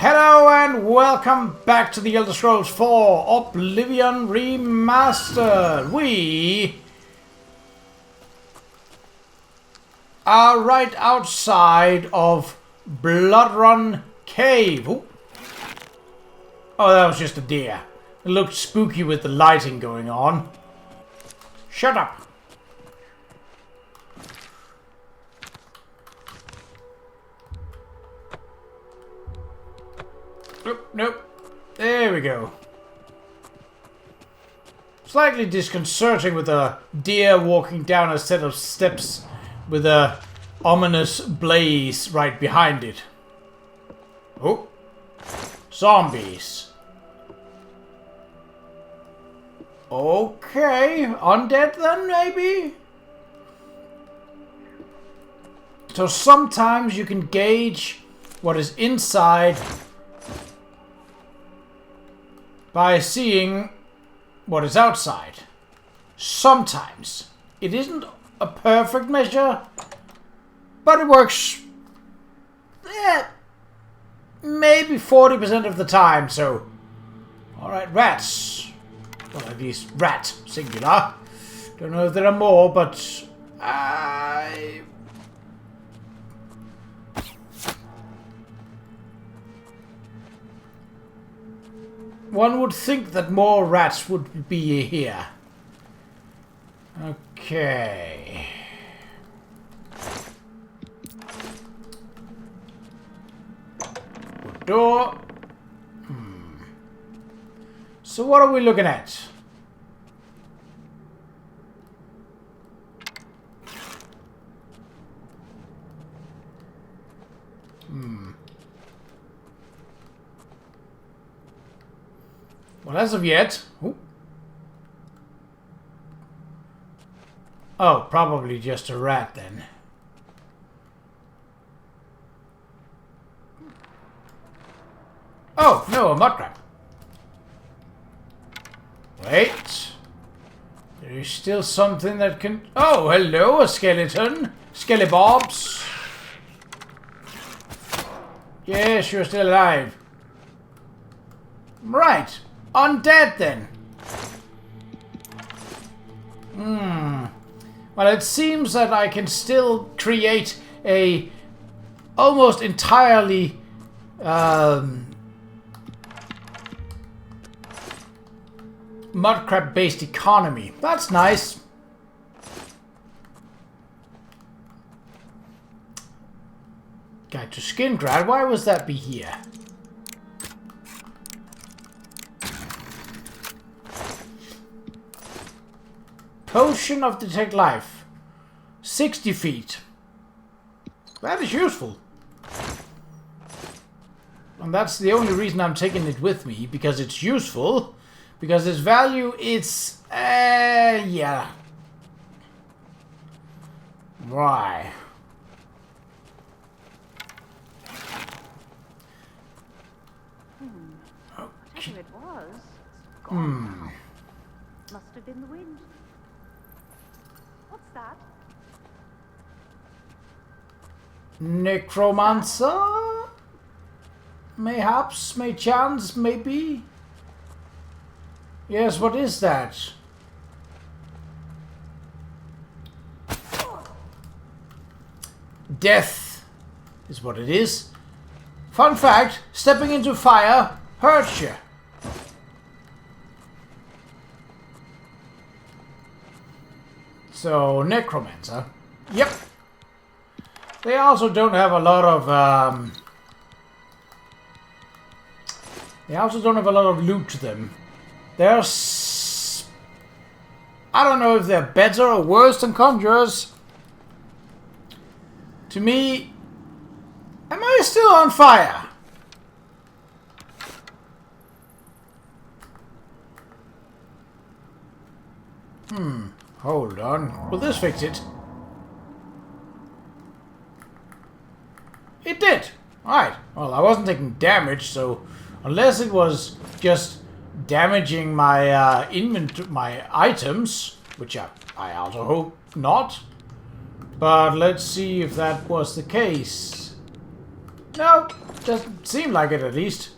Hello and welcome back to the Elder Scrolls 4 Oblivion Remastered. We are right outside of Bloodrun Cave. Ooh. Oh, that was just a deer. It looked spooky with the lighting going on. Shut up. Nope. There we go. Slightly disconcerting with a deer walking down a set of steps with a ominous blaze right behind it. Oh. Zombies. Okay. Undead then, maybe? So sometimes you can gauge what is inside by seeing what is outside. Sometimes. It isn't a perfect measure, but it works maybe 40% of the time, so... Alright, rats. Well, at least rat, singular. Don't know if there are more, but... One would think that more rats would be here. Okay. Good door. So what are we looking at? Well, as of yet... Ooh. Oh, probably just a rat then. Oh, no, a mud crab. Wait. There is still something that can... Oh, hello, a skeleton. Skelebobs. Yes, you're still alive. Right. Undead then. Well, it seems that I can still create a almost entirely mudcrab based economy. That's nice. Guide to Qa'Rajh. Why was that be here? Potion of Detect Life. 60 feet. That is useful. And that's the only reason I'm taking it with me, because it's useful. Because its value, it's... yeah. Why? Whatever it was, it's gone. Must have been the wind. What's that? Necromancer? Mayhaps, maychance, maybe? Yes, what is that? Death is what it is. Fun fact, stepping into fire hurts you. So, Necromancer. Yep. They also don't have a lot of, They also don't have a lot of loot to them. They're... I don't know if they're better or worse than Conjurers. To me... Am I still on fire? Hold on. Will this fix it? It did! Alright. Well, I wasn't taking damage, so... Unless it was just damaging my my items, which I also hope not. But let's see if that was the case. No, Doesn't seem like it, at least.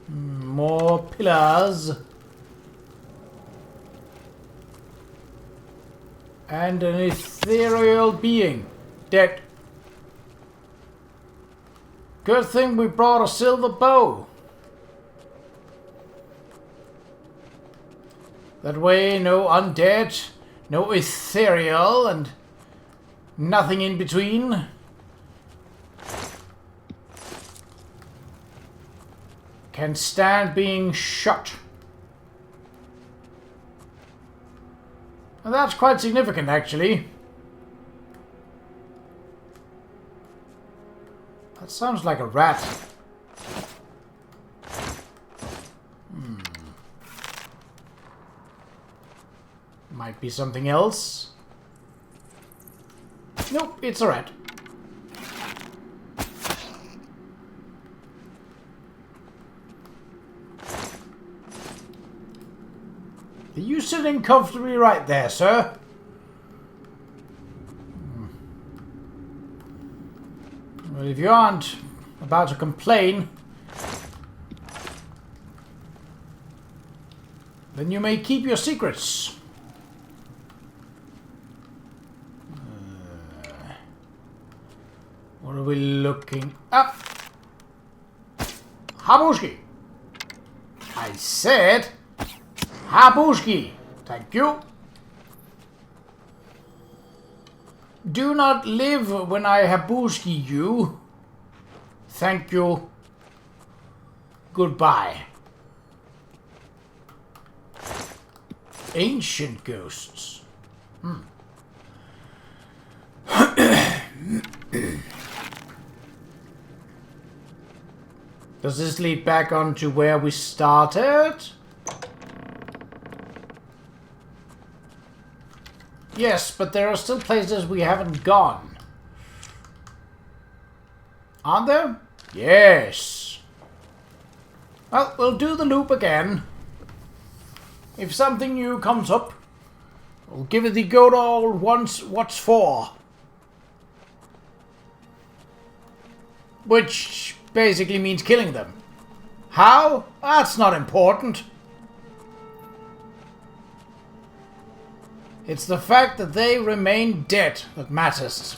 More pillars. And an ethereal being. Dead. Good thing we brought a silver bow. That way, no undead, no ethereal, and nothing in between. Can stand being shot. And that's quite significant, actually. That sounds like a rat. Might be something else. Nope, it's a rat. Are you sitting comfortably right there, sir? Well, if you aren't about to complain, then you may keep your secrets. What are we looking up? Habushki! I said Habushki! Thank you. Do not live when I Habushki you. Thank you. Goodbye. Ancient ghosts. Does this lead back on to where we started? Yes, but there are still places we haven't gone. Aren't there? Yes. Well, we'll do the loop again. If something new comes up, we'll give it the good old once what's for. Which basically means killing them. How? That's not important. It's the fact that they remain dead that matters.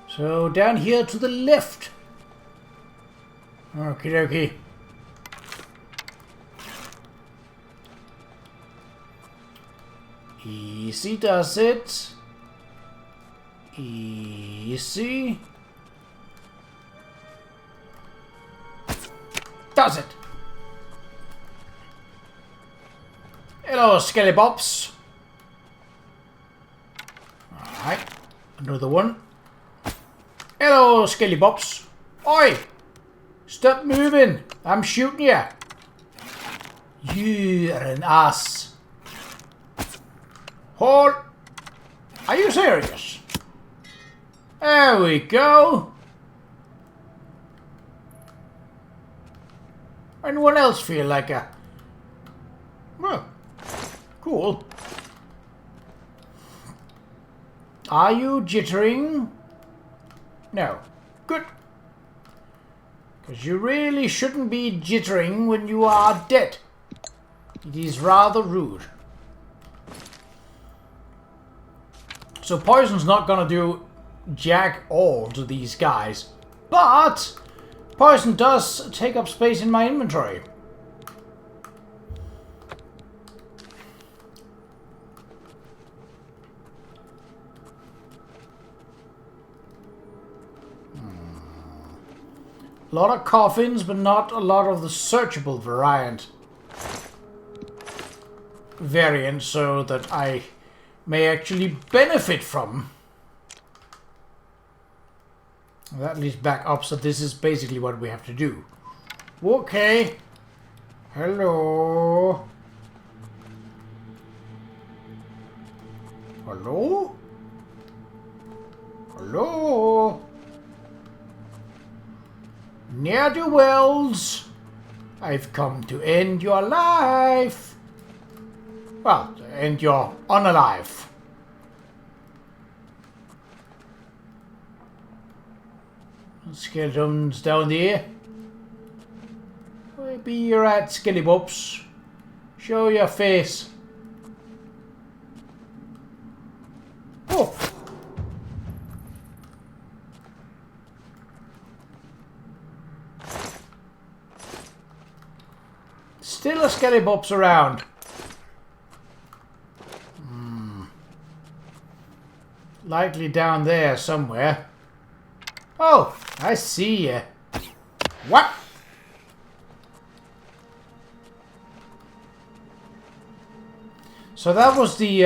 So down here to the left. Okie dokie. Easy does it. Easy. Does it. Hello, Skellybops. Alright. Another one. Hello, Skellybops. Oi! Stop moving. I'm shooting you. You're an ass. Hold. Are you serious? There we go. Anyone else feel like a... Well, cool. Are you jittering? No. Good. Because you really shouldn't be jittering when you are dead. It is rather rude. So poison's not gonna do jack all to these guys. But poison does take up space in my inventory. A lot of coffins, but not a lot of the searchable variant, so that I may actually benefit from. That leads back up, so this is basically what we have to do. Okay. Hello. Hello? Hello? Ne'er-do-wells, I've come to end your life. Well, to end your unalive. Skeletons down there. Where be you at, Skellybobs? Show your face. Oh! Still a Skellybobs around. Likely down there somewhere. Oh, I see you. What? So that was the,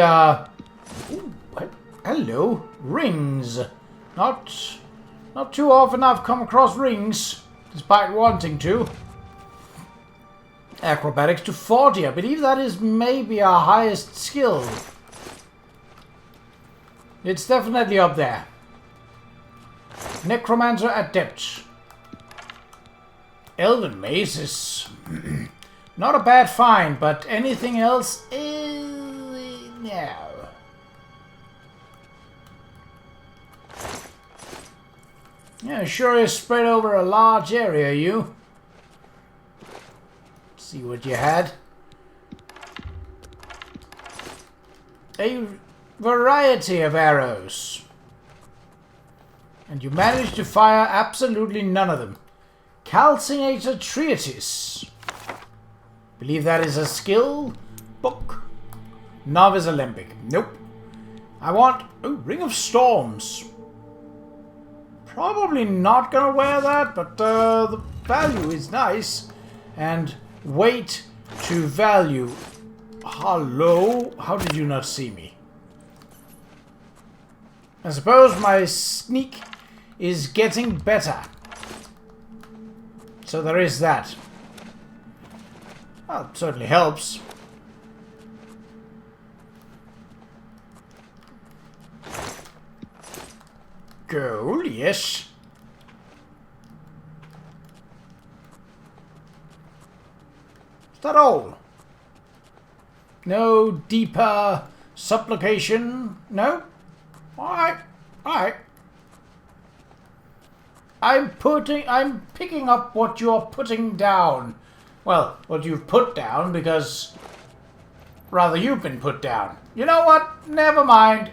ooh, what? Hello, rings. Not too often I've come across rings, despite wanting to. Acrobatics to 40. I believe that is maybe our highest skill. It's definitely up there. Necromancer Adept. Elven Mace is not a bad find, but anything else is... no. Yeah, sure is spread over a large area, you. See what you had. A variety of arrows. And you managed to fire absolutely none of them. Calcinator Treatise. Believe that is a skill book. Novice Olympic. Nope. I want... oh, Ring of Storms. Probably not gonna wear that, but the value is nice. And weight to value. Hello? How did you not see me? I suppose my sneak is getting better. So there is that. Well, it certainly helps. Gold, yes. Is that all? No deeper supplication? No? Alright, alright. I'm picking up what you're putting down. Well, what you've put down, because rather you've been put down. You know what? Never mind.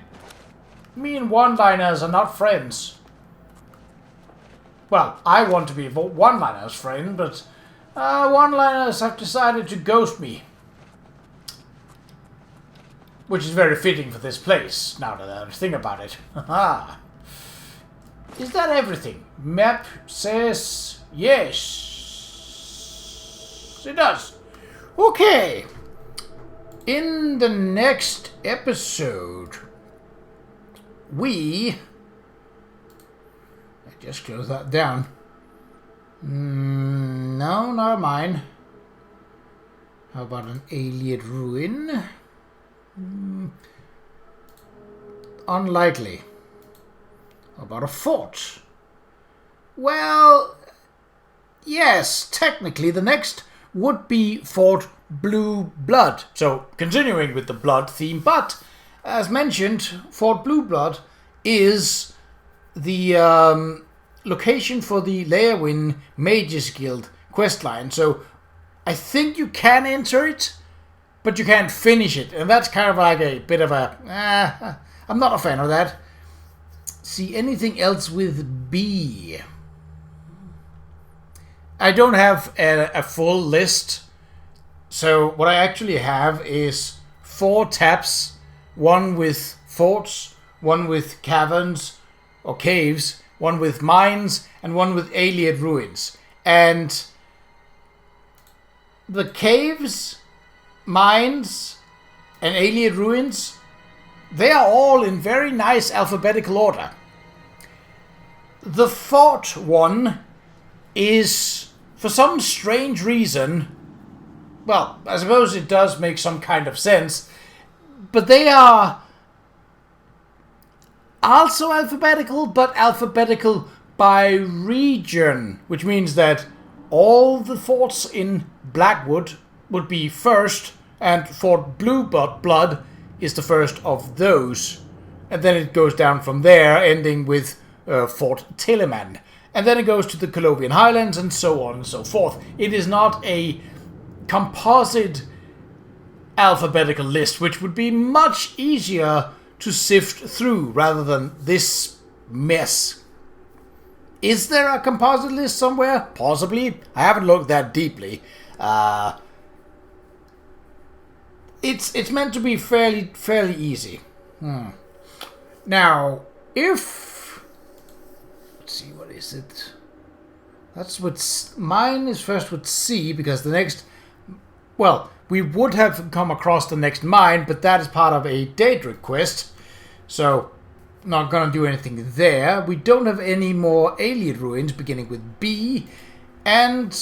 Me and one-liners are not friends. Well, I want to be one-liner's friend, but one-liners have decided to ghost me. Which is very fitting for this place, now that I think about it. Haha. Is that everything? Map says yes. It does. Okay. In the next episode, I just close that down. No, not mine. How about an alien ruin? Unlikely. How about a fort? Well, yes, technically the next would be Fort Blue Blood. So, continuing with the blood theme, but as mentioned, Fort Blue Blood is the location for the Leowin Mages Guild questline. So, I think you can enter it, but you can't finish it. And that's kind of like a bit of a... I'm not a fan of that. See, anything else with B? I don't have a full list. So what I actually have is 4 tabs. One with forts, one with caverns or caves, one with mines, and one with alien ruins. And the caves, mines, and alien ruins, they are all in very nice alphabetical order. The fort one is, for some strange reason, well, I suppose it does make some kind of sense, but they are also alphabetical, but alphabetical by region, which means that all the forts in Blackwood would be first, and Fort Blue Blood is the first of those. And then it goes down from there, ending with Fort Telemann. and then it goes to the Colovian Highlands, and so on and so forth. It is not a composite alphabetical list, which would be much easier to sift through rather than this mess. Is there a composite list somewhere? Possibly. I haven't looked that deeply. It's meant to be fairly easy. Now, if... let's see, what is it? That's what... mine is first with C, because the next... well, we would have come across the next mine, but that is part of a Daedric quest. So, not gonna do anything there. We don't have any more alien ruins beginning with B. And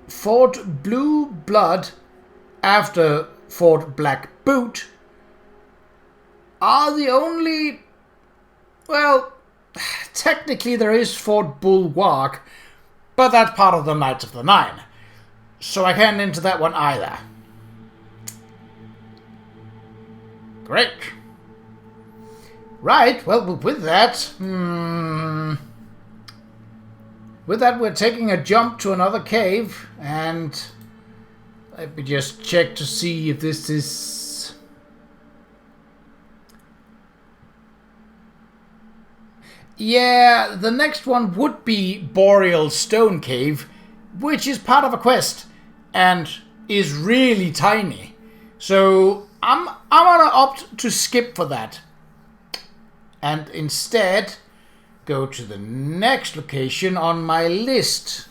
Fort Blue Blood, after Fort Black Boot, are the only... well, technically there is Fort Bulwark, but that's part of the Knights of the Nine. So I can't enter that one either. Great. Right, well, with that... with that, we're taking a jump to another cave, and... let me just check to see if this is... yeah, the next one would be Boreal Stone Cave, which is part of a quest, and is really tiny. So, I'm gonna opt to skip for that. And instead, go to the next location on my list.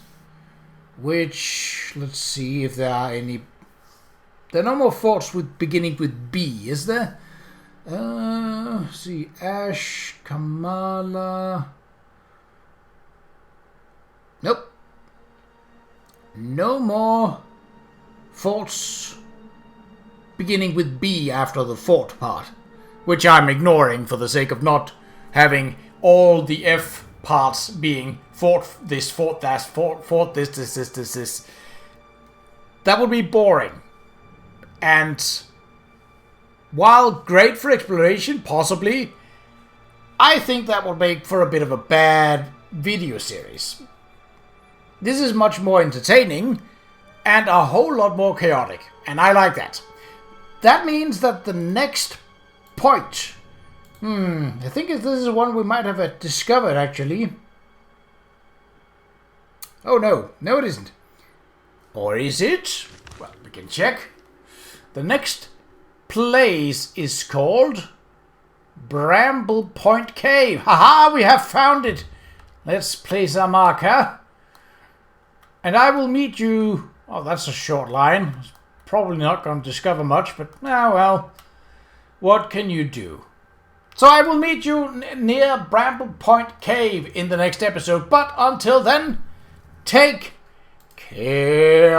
Which, let's see if there are any... there are no more forts beginning with B, is there? Let's see, Ash, Kamala... nope. No more forts beginning with B after the fort part. Which I'm ignoring for the sake of not having all the F parts being fort this, fort that, fort this. That would be boring. And while great for exploration, possibly, I think that would make for a bit of a bad video series. This is much more entertaining and a whole lot more chaotic, and I like that. That means that the next point... I think this is one we might have discovered, actually. Oh, no. No, it isn't. Or is it? Well, we can check. The next place is called Bramble Point Cave. Haha, we have found it. Let's place our marker. And I will meet you... oh, that's a short line. Probably not going to discover much, but, ah, well. What can you do? So I will meet you near Bramble Point Cave in the next episode. But until then, take care.